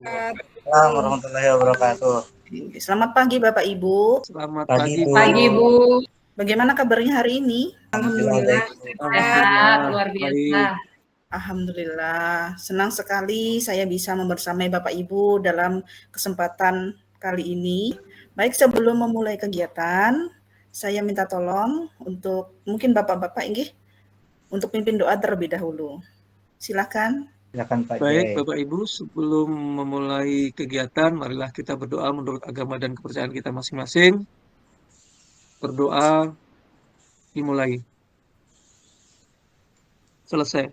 Assalamualaikum warahmatullahi wabarakatuh. Selamat pagi Bapak Ibu. Selamat Pagi, pagi, Bu. Pagi, Bu. Bagaimana kabarnya hari ini? Alhamdulillah, sehat, luar biasa. baik. Alhamdulillah, senang sekali saya bisa membersamai Bapak Ibu dalam kesempatan kali ini. Baik, sebelum memulai kegiatan, saya minta tolong untuk mungkin Bapak-Bapak ini untuk pimpin doa terlebih dahulu. Silakan. Silakan Pak Baik, Jai. Bapak Ibu, sebelum memulai kegiatan, marilah kita berdoa menurut agama dan kepercayaan kita masing-masing. Berdoa dimulai. Selesai.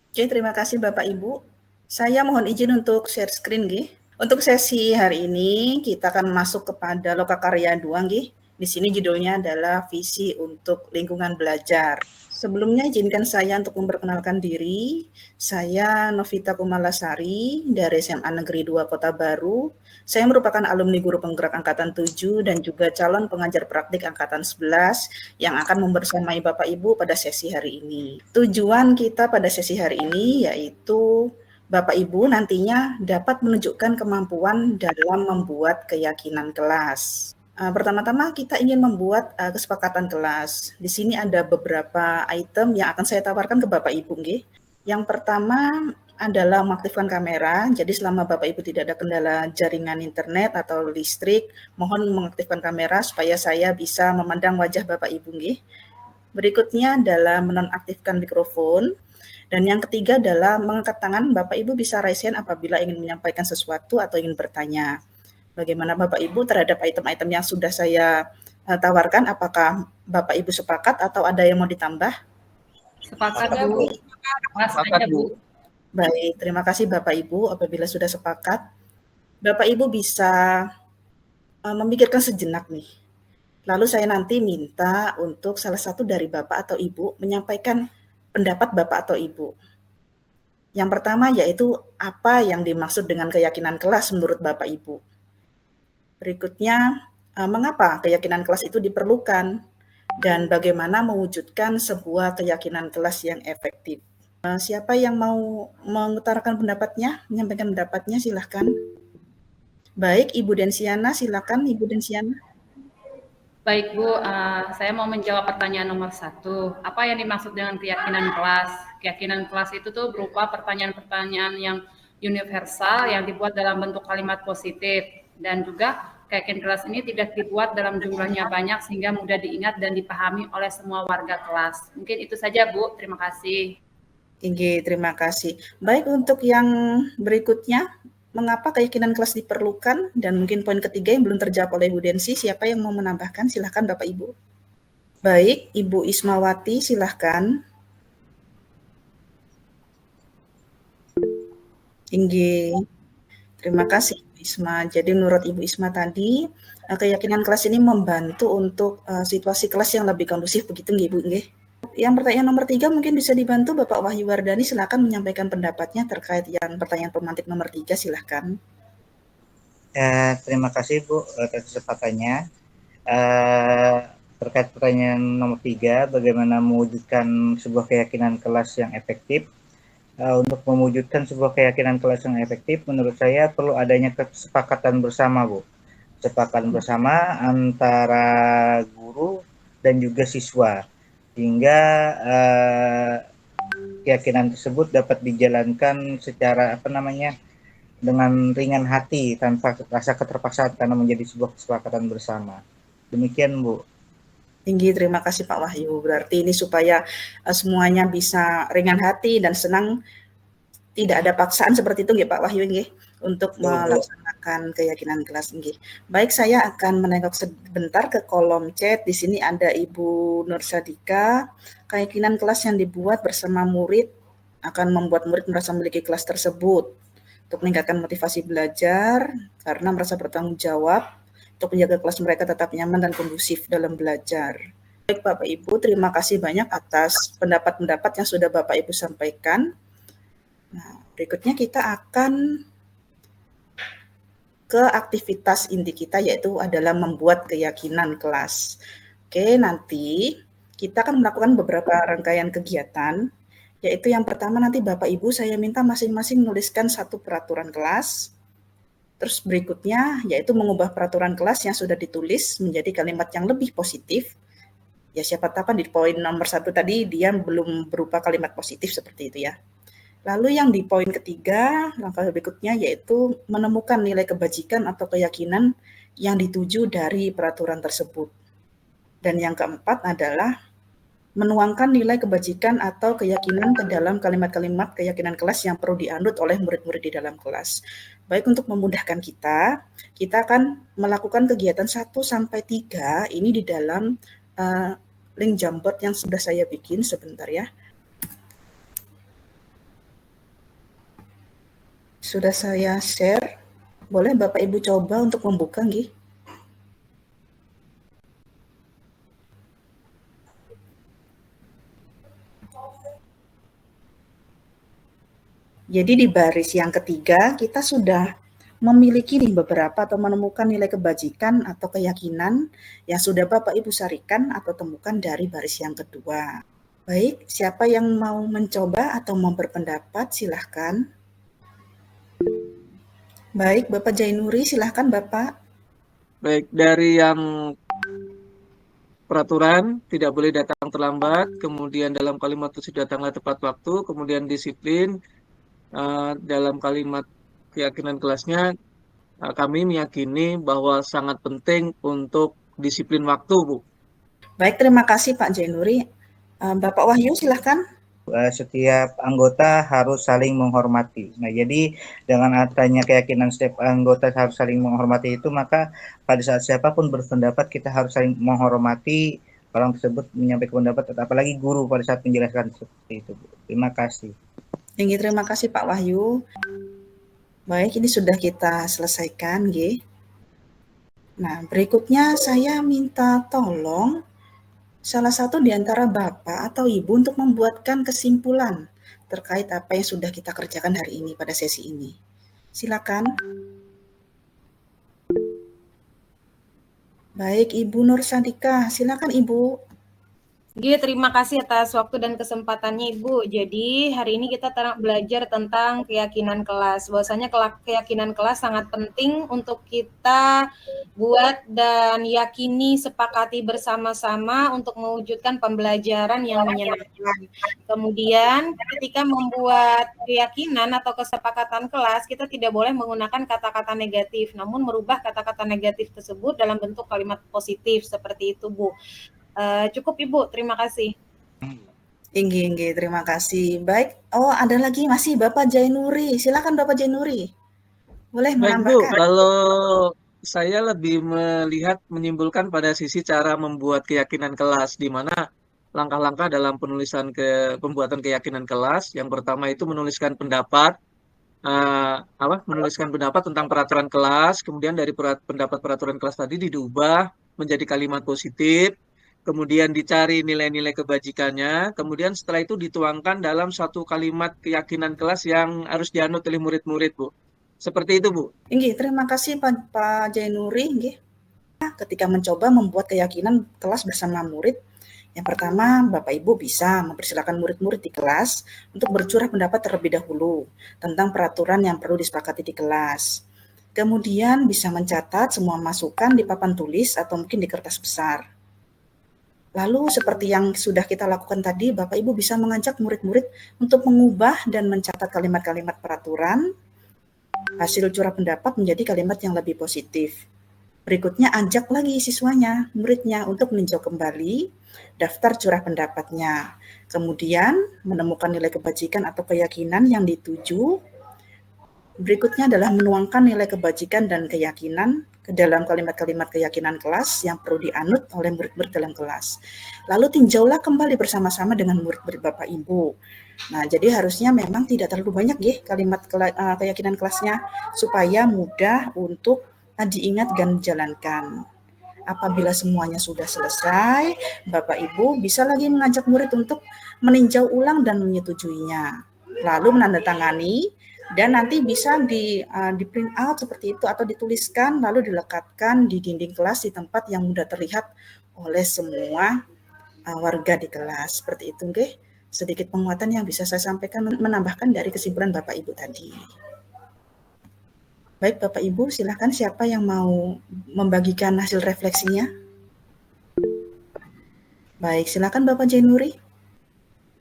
Oke, terima kasih Bapak Ibu. Saya mohon izin untuk share screen, Gih. Untuk sesi hari ini, kita akan masuk kepada Lokakarya 2, Gih. Di sini judulnya adalah Visi untuk Lingkungan Belajar. Sebelumnya izinkan saya untuk memperkenalkan diri. Saya Novita Kumalasari dari SMA Negeri 2 Kota Baru. Saya merupakan alumni guru penggerak Angkatan 7 dan juga calon pengajar praktik Angkatan 11 yang akan membersamai Bapak Ibu pada sesi hari ini. Tujuan kita pada sesi hari ini yaitu Bapak Ibu nantinya dapat menunjukkan kemampuan dalam membuat keyakinan kelas. Pertama-tama kita ingin membuat kesepakatan kelas. Di sini ada beberapa item yang akan saya tawarkan ke Bapak Ibu. Nggih. Yang pertama adalah mengaktifkan kamera. Jadi selama Bapak Ibu tidak ada kendala jaringan internet atau listrik, mohon mengaktifkan kamera supaya saya bisa memandang wajah Bapak Ibu. Nggih. Berikutnya adalah menonaktifkan mikrofon. Dan yang ketiga adalah mengangkat tangan. Bapak Ibu bisa raise hand apabila ingin menyampaikan sesuatu atau ingin bertanya. Bagaimana Bapak Ibu terhadap item-item yang sudah saya tawarkan? Apakah Bapak Ibu sepakat atau ada yang mau ditambah? Sepakat, Bu. Sepakat, Bu. Baik, terima kasih Bapak Ibu. Apabila sudah sepakat, Bapak Ibu bisa memikirkan sejenak nih. Lalu saya nanti minta untuk salah satu dari Bapak atau Ibu menyampaikan pendapat Bapak atau Ibu. Yang pertama yaitu apa yang dimaksud dengan keyakinan kelas menurut Bapak Ibu. Berikutnya, mengapa keyakinan kelas itu diperlukan dan bagaimana mewujudkan sebuah keyakinan kelas yang efektif. Siapa yang mau mengutarakan pendapatnya, menyampaikan pendapatnya, silahkan. Baik, Ibu Densiana, silakan Ibu Densiana. Baik, Bu. Saya mau menjawab pertanyaan nomor 1. Apa yang dimaksud dengan keyakinan kelas? Keyakinan kelas itu tuh berupa pertanyaan-pertanyaan yang universal yang dibuat dalam bentuk kalimat positif dan juga keyakinan kelas ini tidak dibuat dalam jumlahnya banyak sehingga mudah diingat dan dipahami oleh semua warga kelas. Mungkin itu saja, Bu. Terima kasih. Terima kasih. Baik, untuk yang berikutnya, mengapa keyakinan kelas diperlukan? Dan mungkin poin ketiga yang belum terjawab oleh Bu Densi, siapa yang mau menambahkan? Silahkan Bapak Ibu. Baik, Ibu Ismawati, silahkan. Terima kasih Ibu Isma. Jadi menurut Ibu Isma tadi, keyakinan kelas ini membantu untuk situasi kelas yang lebih kondusif, begitu nggih, Bu? Nggih. Yang pertanyaan nomor 3 mungkin bisa dibantu Bapak Wahyu Wardani, silakan menyampaikan pendapatnya terkait yang pertanyaan pemantik nomor 3, silakan. Terima kasih Bu atas kesempatannya. Terkait pertanyaan nomor 3, bagaimana mewujudkan sebuah keyakinan kelas yang efektif. Untuk mewujudkan sebuah keyakinan kelas yang efektif, menurut saya perlu adanya kesepakatan bersama, Bu. Kesepakatan bersama antara guru dan juga siswa, sehingga keyakinan tersebut dapat dijalankan secara dengan ringan hati tanpa rasa keterpaksaan karena menjadi sebuah kesepakatan bersama. Demikian, Bu. Terima kasih Pak Wahyu. Berarti ini supaya semuanya bisa ringan hati dan senang, tidak ada paksaan seperti itu nggih Pak Wahyu nggih untuk melaksanakan keyakinan kelas nggih. Baik, saya akan menengok sebentar ke kolom chat. Di sini ada Ibu Nur Sadika. Keyakinan kelas yang dibuat bersama murid akan membuat murid merasa memiliki kelas tersebut untuk meningkatkan motivasi belajar karena merasa bertanggung jawab untuk menjaga kelas mereka tetap nyaman dan kondusif dalam belajar. Baik Bapak Ibu, terima kasih banyak atas pendapat-pendapat yang sudah Bapak Ibu sampaikan. Nah, berikutnya kita akan ke aktivitas inti kita yaitu adalah membuat keyakinan kelas. Oke, nanti kita akan melakukan beberapa rangkaian kegiatan Yaitu yang pertama nanti Bapak Ibu saya minta masing-masing menuliskan satu peraturan kelas. Terus berikutnya yaitu mengubah peraturan kelas yang sudah ditulis menjadi kalimat yang lebih positif. Ya siapa tahu kan di poin nomor 1 tadi dia belum berupa kalimat positif seperti itu ya. Lalu yang di poin ketiga, langkah berikutnya yaitu menemukan nilai kebajikan atau keyakinan yang dituju dari peraturan tersebut. Dan yang keempat adalah menuangkan nilai kebajikan atau keyakinan ke dalam kalimat-kalimat keyakinan kelas yang perlu dianut oleh murid-murid di dalam kelas. Baik, untuk memudahkan kita akan melakukan kegiatan 1 sampai 3 ini di dalam link Jamboard yang sudah saya bikin sebentar ya. Sudah saya share. Boleh Bapak Ibu coba untuk membuka nggih? Jadi di baris yang ketiga kita sudah memiliki nih beberapa atau menemukan nilai kebajikan atau keyakinan yang sudah Bapak Ibu sarikan atau temukan dari baris yang kedua. Baik, siapa yang mau mencoba atau mau berpendapat silahkan. Baik, Bapak Jainuri silahkan Bapak. Baik, dari yang peraturan tidak boleh datang terlambat, kemudian dalam kalimat itu datanglah tepat waktu, kemudian disiplin. Dalam kalimat keyakinan kelasnya, kami meyakini bahwa sangat penting untuk disiplin waktu, Bu. Baik, terima kasih Pak Jainuri. Bapak Wahyu silahkan. Setiap anggota harus saling menghormati. Nah, jadi dengan adanya keyakinan setiap anggota harus saling menghormati itu, maka pada saat siapapun berpendapat kita harus saling menghormati orang tersebut menyampaikan pendapat, apalagi guru pada saat menjelaskan seperti itu. Terima kasih. Terima kasih Pak Wahyu. Baik, ini sudah kita selesaikan, G. Nah, berikutnya saya minta tolong salah satu di antara Bapak atau Ibu untuk membuatkan kesimpulan terkait apa yang sudah kita kerjakan hari ini pada sesi ini. Silakan. Baik, Ibu Nur Sandika, silakan Ibu. Terima kasih atas waktu dan kesempatannya Ibu. Jadi hari ini kita belajar tentang keyakinan kelas. Bahwasanya keyakinan kelas sangat penting untuk kita buat dan yakini, sepakati bersama-sama untuk mewujudkan pembelajaran yang menyenangkan. Kemudian ketika membuat keyakinan atau kesepakatan kelas, kita tidak boleh menggunakan kata-kata negatif, namun merubah kata-kata negatif tersebut dalam bentuk kalimat positif seperti itu, Bu. Cukup Ibu, terima kasih. Inggi, terima kasih. Baik, ada lagi masih Bapak Jainuri. Silakan Bapak Jainuri. Boleh menambahkan. Baik Bu, kalau saya lebih menyimpulkan pada sisi cara membuat keyakinan kelas, di mana langkah-langkah dalam pembuatan keyakinan kelas. Yang pertama itu menuliskan pendapat, menuliskan pendapat tentang peraturan kelas, kemudian dari pendapat peraturan kelas tadi diubah menjadi kalimat positif. Kemudian dicari nilai-nilai kebajikannya, kemudian setelah itu dituangkan dalam satu kalimat keyakinan kelas yang harus dianut oleh murid-murid, Bu. Seperti itu, Bu. Inggi, terima kasih Pak Jainuri. Inggi. Ketika mencoba membuat keyakinan kelas bersama murid, yang pertama Bapak Ibu bisa mempersilakan murid-murid di kelas untuk bercurah pendapat terlebih dahulu tentang peraturan yang perlu disepakati di kelas. Kemudian bisa mencatat semua masukan di papan tulis atau mungkin di kertas besar. Lalu seperti yang sudah kita lakukan tadi, Bapak Ibu bisa mengajak murid-murid untuk mengubah dan mencatat kalimat-kalimat peraturan, hasil curah pendapat menjadi kalimat yang lebih positif. Berikutnya ajak lagi siswanya, muridnya untuk meninjau kembali daftar curah pendapatnya. Kemudian menemukan nilai kebajikan atau keyakinan yang dituju. Berikutnya adalah menuangkan nilai kebajikan dan keyakinan ke dalam kalimat-kalimat keyakinan kelas yang perlu dianut oleh murid-murid dalam kelas. Lalu tinjaulah kembali bersama-sama dengan murid-murid Bapak Ibu. Nah, jadi harusnya memang tidak terlalu banyak ya kalimat keyakinan kelasnya supaya mudah untuk diingat dan dijalankan. Apabila semuanya sudah selesai, Bapak Ibu bisa lagi mengajak murid untuk meninjau ulang dan menyetujuinya. Lalu menandatangani dan nanti bisa di print out seperti itu atau dituliskan lalu dilekatkan di dinding kelas di tempat yang mudah terlihat oleh semua warga di kelas. Seperti itu, nggih. sedikit penguatan yang bisa saya sampaikan menambahkan dari kesimpulan Bapak Ibu tadi. Baik Bapak Ibu, silakan siapa yang mau membagikan hasil refleksinya? Baik, silakan Bapak Jainuri.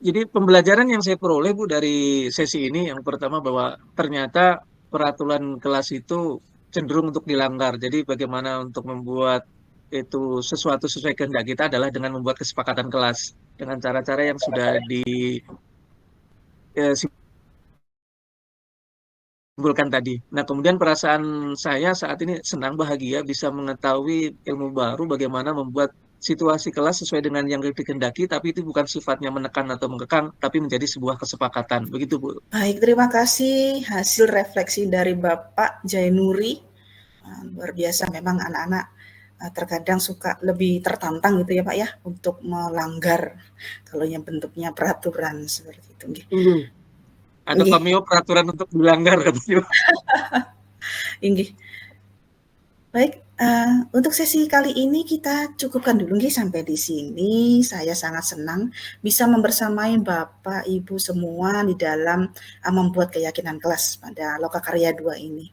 Jadi pembelajaran yang saya peroleh Bu dari sesi ini yang pertama bahwa ternyata peraturan kelas itu cenderung untuk dilanggar. Jadi bagaimana untuk membuat itu sesuatu sesuai kehendak kita adalah dengan membuat kesepakatan kelas dengan cara-cara yang sudah disimpulkan tadi. Nah, kemudian perasaan saya saat ini senang, bahagia bisa mengetahui ilmu baru bagaimana membuat situasi kelas sesuai dengan yang dikehendaki, tapi itu bukan sifatnya menekan atau mengekang, tapi menjadi sebuah kesepakatan. Begitu, Bu. Baik, terima kasih hasil refleksi dari Bapak Jainuri. Luar biasa, memang anak-anak terkadang suka lebih tertantang gitu ya Pak ya, untuk melanggar kalau yang bentuknya peraturan seperti itu. Ada cameo peraturan untuk dilanggar katanya. Inggih. Baik, untuk sesi kali ini kita cukupkan dulu nggih sampai di sini. Saya sangat senang bisa membersamai Bapak Ibu semua di dalam membuat keyakinan kelas pada Lokakarya 2 ini.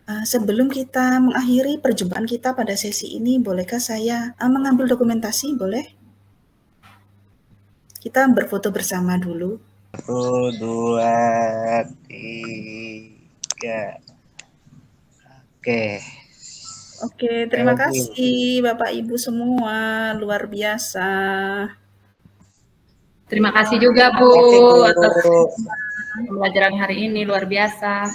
Sebelum kita mengakhiri perjumpaan kita pada sesi ini, bolehkah saya mengambil dokumentasi? Boleh? Kita berfoto bersama dulu. 1, 2, 3. Oke, terima kasih Bapak Ibu semua, luar biasa. Terima kasih juga Bu atas pembelajaran hari ini, luar biasa.